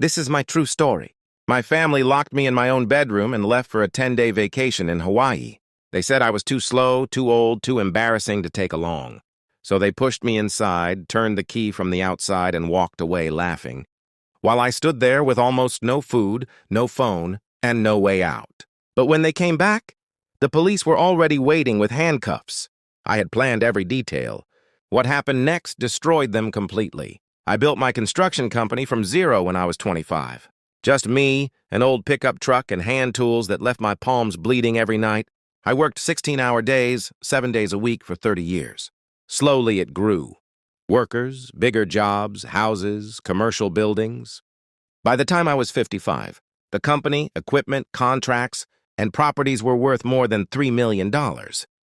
This is my true story. My family locked me in my own bedroom and left for a 10-day vacation in Hawaii. They said I was too slow, too old, too embarrassing to take along. So they pushed me inside, turned the key from the outside, and walked away laughing, while I stood there with almost no food, no phone, and no way out. But when they came back, the police were already waiting with handcuffs. I had planned every detail. What happened next destroyed them completely. I built my construction company from zero when I was 25. Just me, an old pickup truck, and hand tools that left my palms bleeding every night. I worked 16-hour days, 7 days a week for 30 years. Slowly it grew. Workers, bigger jobs, houses, commercial buildings. By the time I was 55, the company, equipment, contracts, and properties were worth more than $3 million.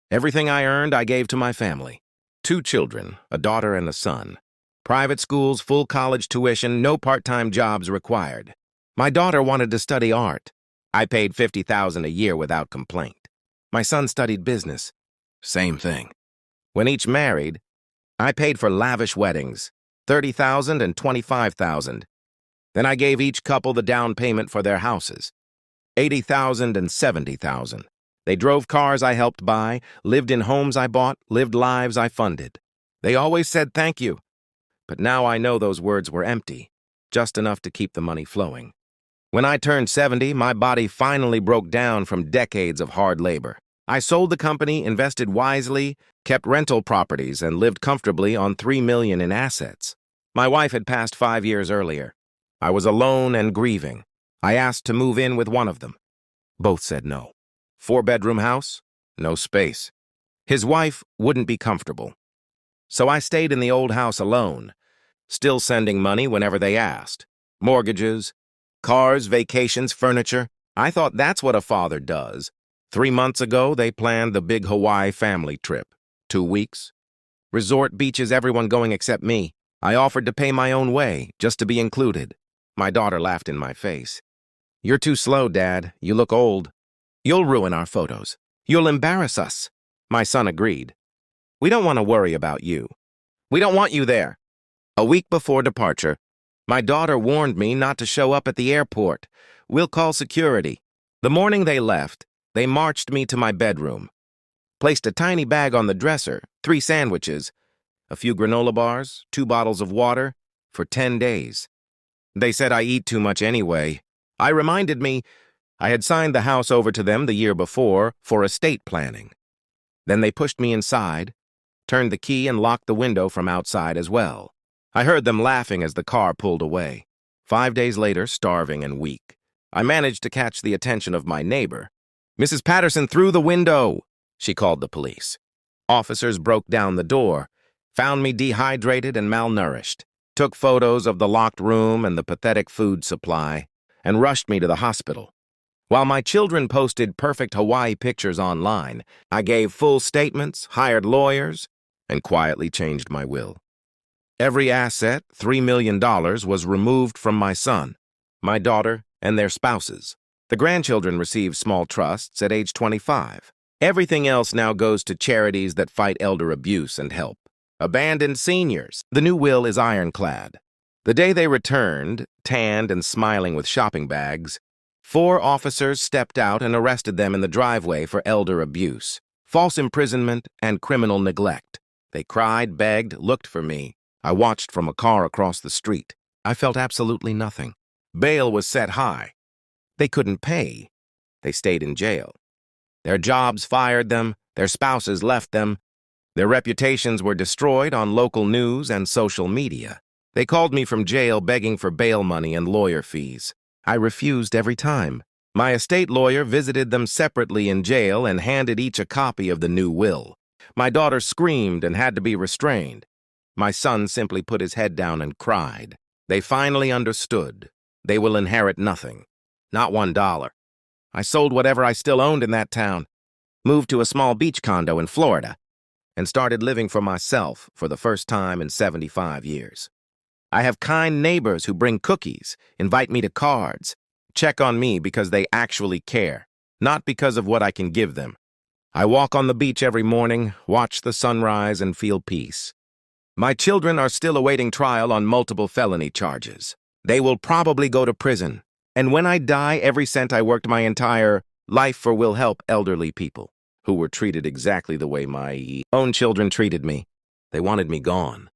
Everything I earned, I gave to my family. 2 children, a daughter and a son. Private schools, full college tuition, no part-time jobs required. My daughter wanted to study art. I paid $50,000 a year without complaint. My son studied business. Same thing. When each married, I paid for lavish weddings, $30,000 and $25,000. Then I gave each couple the down payment for their houses, $80,000 and $70,000. They drove cars I helped buy, lived in homes I bought, lived lives I funded. They always said thank you. But now I know those words were empty, just enough to keep the money flowing. When I turned 70, my body finally broke down from decades of hard labor. I sold the company, invested wisely, kept rental properties, and lived comfortably on $3 million in assets. My wife had passed 5 years earlier. I was alone and grieving. I asked to move in with one of them. Both said no. 4-bedroom house, no space. His wife wouldn't be comfortable. So I stayed in the old house alone, still sending money whenever they asked. Mortgages, cars, vacations, furniture. I thought that's what a father does. 3 months ago, they planned the big Hawaii family trip. 2 weeks. Resort beaches, everyone going except me. I offered to pay my own way, just to be included. My daughter laughed in my face. You're too slow, Dad. You look old. You'll ruin our photos. You'll embarrass us. My son agreed. We don't want to worry about you. We don't want you there. A week before departure, my daughter warned me not to show up at the airport. We'll call security. The morning they left, they marched me to my bedroom, placed a tiny bag on the dresser, 3 sandwiches, a few granola bars, 2 bottles of water, for 10 days. They said I eat too much anyway. I reminded me I had signed the house over to them the year before for estate planning. Then they pushed me inside, turned the key, and locked the window from outside as well. I heard them laughing as the car pulled away. 5 days later, starving and weak, I managed to catch the attention of my neighbor. Mrs. Patterson, through the window, she called the police. Officers broke down the door, found me dehydrated and malnourished, took photos of the locked room and the pathetic food supply, and rushed me to the hospital. While my children posted perfect Hawaii pictures online, I gave full statements, hired lawyers, and quietly changed my will. Every asset, $3 million, was removed from my son, my daughter, and their spouses. The grandchildren received small trusts at age 25. Everything else now goes to charities that fight elder abuse and help. Abandoned seniors. The new will is ironclad. The day they returned, tanned and smiling with shopping bags, 4 officers stepped out and arrested them in the driveway for elder abuse, false imprisonment, and criminal neglect. They cried, begged, looked for me. I watched from a car across the street. I felt absolutely nothing. Bail was set high. They couldn't pay. They stayed in jail. Their jobs fired them. Their spouses left them. Their reputations were destroyed on local news and social media. They called me from jail begging for bail money and lawyer fees. I refused every time. My estate lawyer visited them separately in jail and handed each a copy of the new will. My daughter screamed and had to be restrained. My son simply put his head down and cried. They finally understood. They will inherit nothing. Not $1. I sold whatever I still owned in that town, moved to a small beach condo in Florida, and started living for myself for the first time in 75 years. I have kind neighbors who bring cookies, invite me to cards, check on me because they actually care, not because of what I can give them. I walk on the beach every morning, watch the sunrise, and feel peace. My children are still awaiting trial on multiple felony charges. They will probably go to prison. And when I die, every cent I worked my entire life for will help elderly people who were treated exactly the way my own children treated me. They wanted me gone.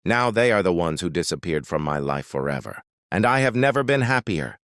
Now they are the ones who disappeared from my life forever. And I have never been happier.